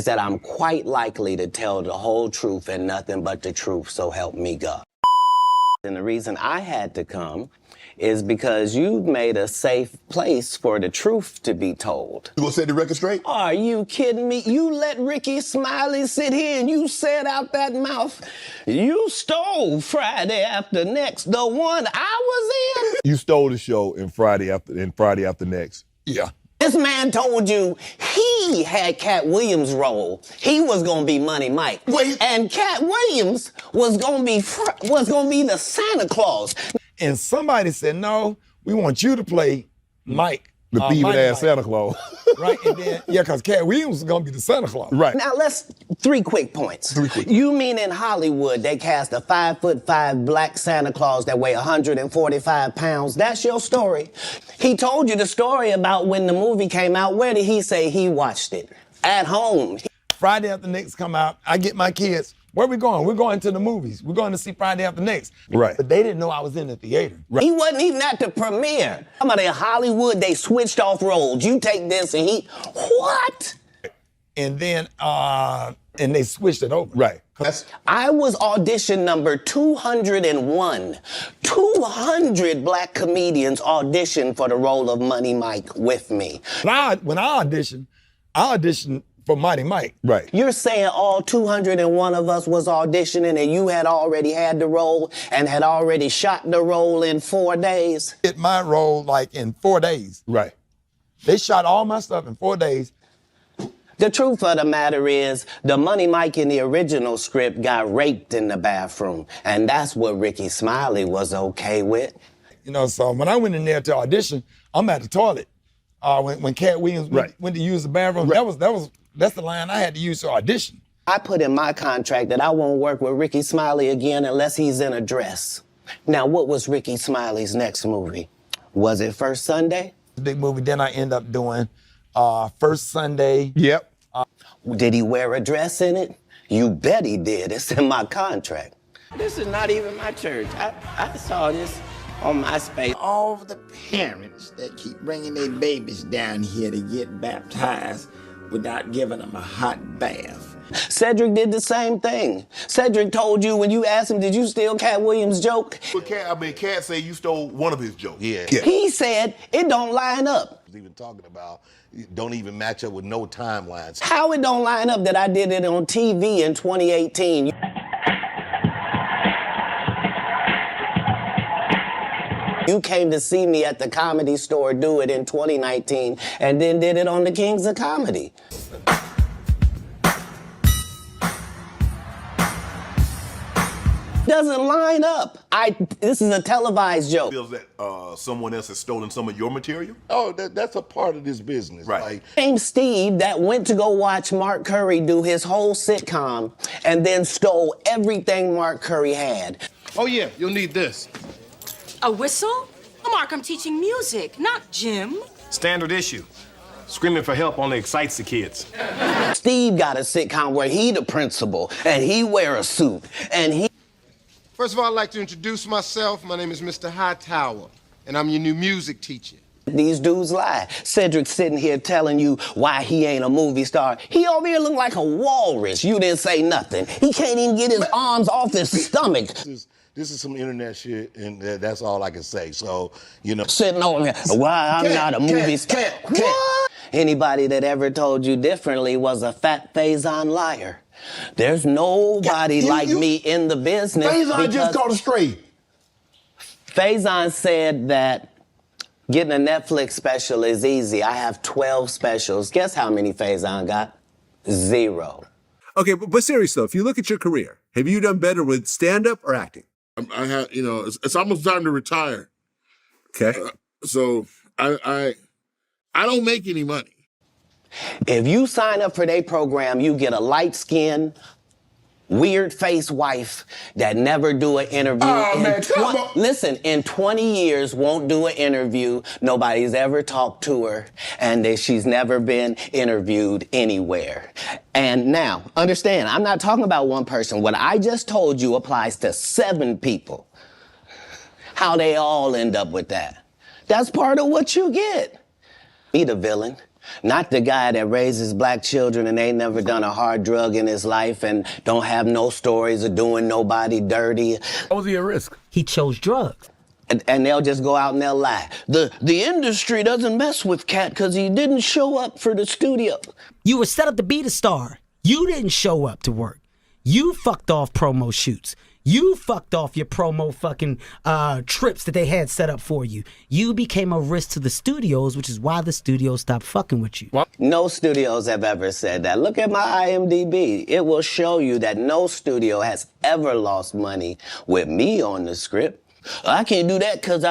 is that I'm quite likely to tell the whole truth and nothing but the truth, so help me God. And the reason I had to come is because you've made a safe place for the truth to be told. You gonna set the record straight? Are you kidding me? You let Ricky Smiley sit here and you said out that mouth, you stole Friday After Next, the one I was in. You stole the show in Friday After Next. Yeah. This man told you he had Katt Williams' role. He was gonna be Money Mike. Wait. And Katt Williams was gonna be the Santa Claus. And somebody said, no, we want you to play Mike. The thieving ass Santa Claus. Right, and then, yeah, because Katt Williams was going to be the Santa Claus. Right. Now, three quick points. You mean in Hollywood, they cast a 5'5" black Santa Claus that weigh 145 pounds? That's your story. He told you the story about when the movie came out. Where did he say he watched it? At home. Friday After Next come out, I get my kids, where we going? We're going to the movies. We're going to see Friday After Next. Right. But they didn't know I was in the theater. Right. He wasn't even at the premiere. I'm in Hollywood, they switched off roles. You take this and what? And then, and they switched it over. Right. I was audition number 201. 200 black comedians auditioned for the role of Money Mike with me. When I auditioned for Mighty Mike. Right. You're saying all 201 of us was auditioning and you had already had the role and had already shot the role in 4 days? Hit my role like in 4 days. Right. They shot all my stuff in 4 days. The truth of the matter is, the Money Mike in the original script got raped in the bathroom, and that's what Ricky Smiley was okay with. You know, so when I went in there to audition, I'm at the toilet. When Katt Williams went to use the bathroom, that's the line I had to use to audition. I put in my contract that I won't work with Ricky Smiley again unless he's in a dress. Now, what was Ricky Smiley's next movie? Was it First Sunday? Big movie. Then I end up doing First Sunday. Yep. Did he wear a dress in it? You bet he did. It's in my contract. This is not even my church. I saw this on MySpace. All of the parents that keep bringing their babies down here to get baptized without giving them a hot bath. Cedric did the same thing. Cedric told you when you asked him, did you steal Katt Williams' joke? But Katt said you stole one of his jokes. Yeah. He said it don't line up. Even talking about don't even match up with no timelines. How it don't line up that I did it on TV in 2018? You came to see me at the Comedy Store do it in 2019 and then did it on the Kings of Comedy. Doesn't line up. This is a televised joke. Feels that someone else has stolen some of your material? Oh, that's a part of this business. Right. Like, Same Steve that went to go watch Mark Curry do his whole sitcom and then stole everything Mark Curry had. Oh yeah, you'll need this. A whistle? Mark, I'm teaching music, not gym. Standard issue. Screaming for help only excites the kids. Steve got a sitcom where he the principal and he wear a suit and he... First of all, I'd like to introduce myself. My name is Mr. Hightower, and I'm your new music teacher. These dudes lie. Cedric's sitting here telling you why he ain't a movie star. He over here look like a walrus. You didn't say nothing. He can't even get his arms off his stomach. this is some internet shit, and that's all I can say. So, you know. Sitting over here, why I'm not a movie star. What? Anybody that ever told you differently was a fat Faison liar. There's nobody like me in the business. Faison just caught a stray. Faison said that getting a Netflix special is easy. I have 12 specials. Guess how many Faison got? 0. Okay, but seriously though, if you look at your career, have you done better with stand-up or acting? I have, it's almost time to retire. Okay. So I don't make any money. If you sign up for their program, you get a light-skinned, weird-faced wife that never do an interview. Listen, in 20 years, won't do an interview. Nobody's ever talked to her, and she's never been interviewed anywhere. And now, understand, I'm not talking about one person. What I just told you applies to 7 people. How they all end up with that. That's part of what you get. Be the villain. Not the guy that raises black children and ain't never done a hard drug in his life and don't have no stories of doing nobody dirty. What was he at risk? He chose drugs. And they'll just go out and they'll lie. The industry doesn't mess with Katt because he didn't show up for the studio. You were set up to be the star. You didn't show up to work. You fucked off promo shoots. You fucked off your promo fucking trips that they had set up for you. You became a risk to the studios, which is why the studios stopped fucking with you. No studios have ever said that. Look at my IMDb. It will show you that no studio has ever lost money with me on the script. I can't do that because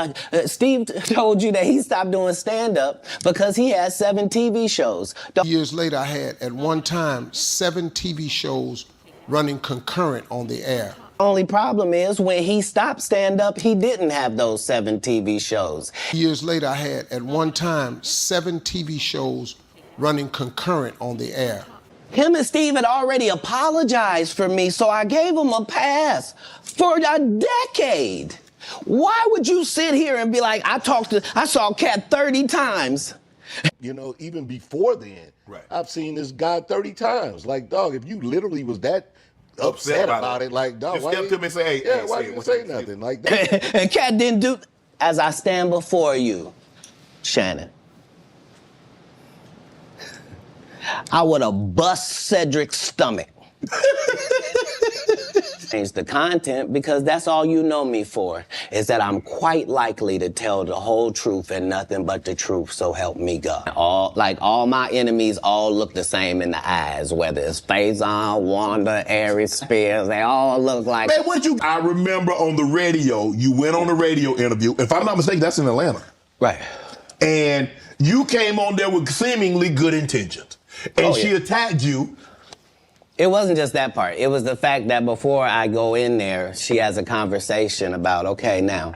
Steve told you that he stopped doing stand-up because he had 7 TV shows. Years later, I had, at one time, 7 TV shows running concurrent on the air. Only problem is when he stopped stand-up, he didn't have those 7 TV shows. Years later, I had, at one time, 7 TV shows running concurrent on the air. Him and Steve had already apologized for me, so I gave him a pass for a decade. Why would you sit here and be like, I saw Katt 30 times? You know, even before then, I've seen this guy 30 times. Like, dog, if you literally was that upset about it, like, dog, just why step to me and say, hey, yeah, why didn't you say nothing like that? And Katt didn't do, as I stand before you, Shannon, I would have bust Cedric's stomach. Change the content because that's all you know me for, is that I'm quite likely to tell the whole truth and nothing but the truth, so help me God. All my enemies all look the same in the eyes, whether it's Faison, Wanda, Aries, Spears, they all look like... Man, I remember on the radio, you went on a radio interview. If I'm not mistaken, that's in Atlanta. Right. And you came on there with seemingly good intentions. And she attacked you. It wasn't just that part. It was the fact that before I go in there, she has a conversation about, okay, now,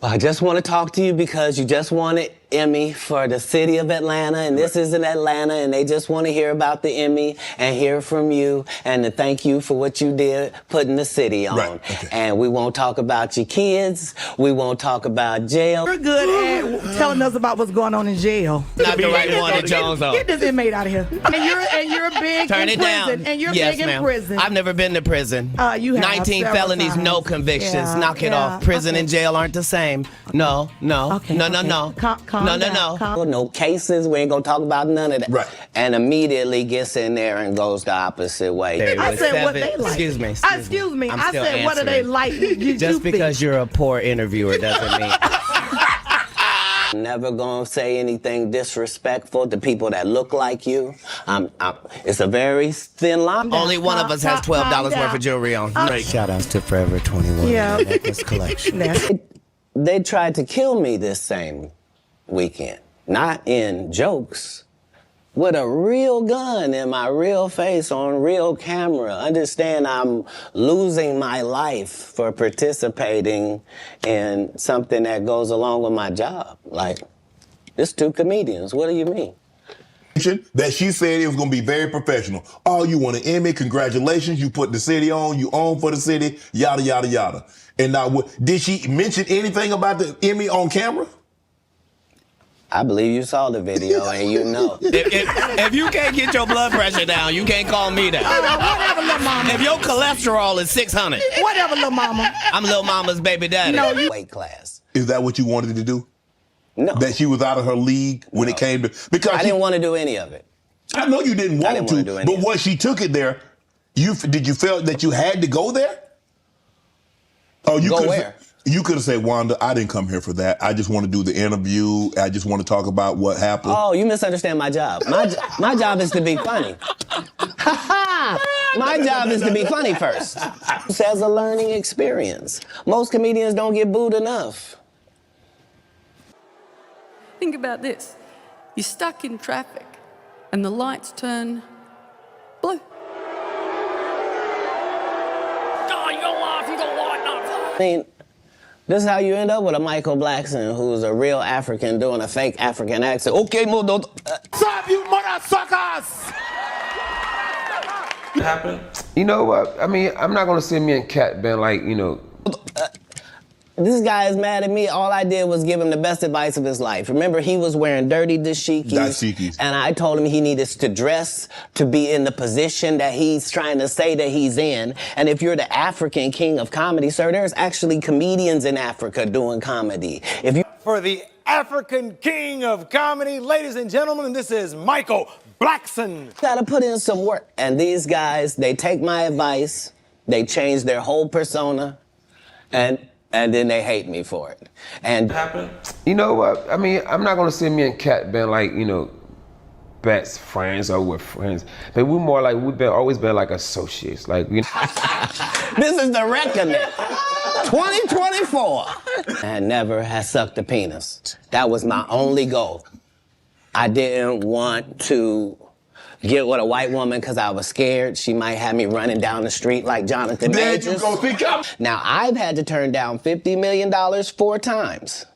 I just want to talk to you because you just wanted Emmy for the city of Atlanta, and this is in Atlanta, and they just want to hear about the Emmy and hear from you and to thank you for what you did putting the city on. Right. Okay. And we won't talk about your kids. We won't talk about jail. You're good at telling us about what's going on in jail. Not the right one at Jones. Get this inmate out of here. And you're big Turn in it prison. down. And you're yes, big in ma'am. prison. I've never been to prison. You have 19 several felonies, times. no convictions. Yeah, Knock it off. Prison and jail aren't the same. No. Okay, No. Calm down. No cases. We ain't gonna talk about none of that. Right. And immediately gets in there and goes the opposite way. I said what they like. Excuse me. I said what do they like? Just because you're a poor interviewer doesn't mean... Never gonna say anything disrespectful to people that look like you. It's a very thin line. Only one of us has $12 worth of jewelry on. Shout outs to Forever 21 Necklace Collection. They tried to kill me this same weekend. Not in jokes. With a real gun in my real face on real camera. Understand I'm losing my life for participating in something that goes along with my job. Like, it's 2 comedians. What do you mean? That she said it was going to be very professional. Oh, you won an Emmy. Congratulations. You put the city on. You own for the city. Yada, yada, yada. And now, did she mention anything about the Emmy on camera? I believe you saw the video and you know. If you can't get your blood pressure down, you can't call me down. Whatever, little mama. If your cholesterol is 600. Whatever, little mama. I'm little mama's baby daddy. No, you... Weight class. Is that what you wanted to do? No. That she was out of her league when it came to... Because I didn't want to do any of it. I know you didn't want to, but once she took it there, did you feel that you had to go there? Oh, you go where? You could have said, Wanda, I didn't come here for that. I just want to do the interview. I just want to talk about what happened. Oh, you misunderstand my job. My job is to be funny. My job is to be funny first. It's as a learning experience. Most comedians don't get booed enough. Think about this. You're stuck in traffic and the lights turn blue. Oh, you gonna laugh, you gonna lighten up. I mean, this is how you end up with a Michael Blackson who's a real African doing a fake African accent. Okay, Modo. Stop, you mother suckers! What happened? You know what? I mean, I'm not gonna say me and Katt been like, you know. This guy is mad at me. All I did was give him the best advice of his life. Remember, he was wearing dirty dashikis. And I told him he needed to dress to be in the position that he's trying to say that he's in. And if you're the African king of comedy, sir, there's actually comedians in Africa doing comedy. If you For the African king of comedy, ladies and gentlemen, this is Michael Blackson. Gotta put in some work. And these guys, they take my advice, they change their whole persona, and then they hate me for it. And you know what? I mean, I'm not gonna say me and Katt been like, you know, best friends or we're friends, but we're more like always been like associates. Like you know. This is the reckoning. 2024. I never had sucked a penis. That was my only goal. I didn't want to get with a white woman because I was scared she might have me running down the street like Jonathan Majors. There you go, think I'm... Now, I've had to turn down $50 million 4 times.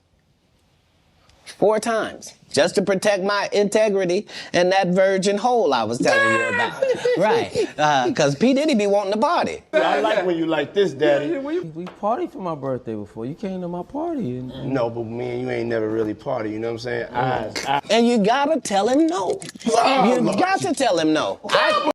4 times. Just to protect my integrity and that virgin hole I was telling you about. Right. Because P. Diddy be wanting to party. I like when you like this, Daddy. We partied for my birthday before. You came to my party. No, but me and you ain't never really party, you know what I'm saying? And you gotta tell him no. You got to tell him no.